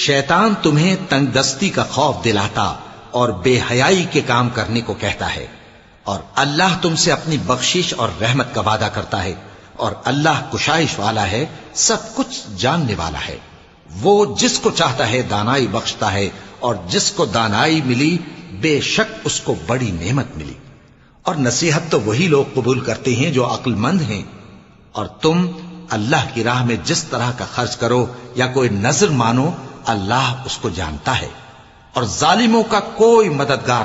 शैतान तुम्हें तंगदस्ती का खौफ दिलाता और बेहयाई के काम करने को कहता है, और अल्लाह तुमसे अपनी बख्शिश और रहमत का वादा करता है, और अल्लाह कुशाइश वाला है, सब कुछ जानने वाला है। वो जिसको चाहता है दानाई बख्शता है, और जिसको दानाई मिली बेशक उसको बड़ी नेमत मिली। और नसीहत तो वही लोग कबूल करते हैं जो अक्लमंद हैं। और तुम अल्लाह की राह में जिस तरह का खर्च करो या कोई नजर मानो, अल्लाह उसको जानता है, और जालिमों का कोई मददगार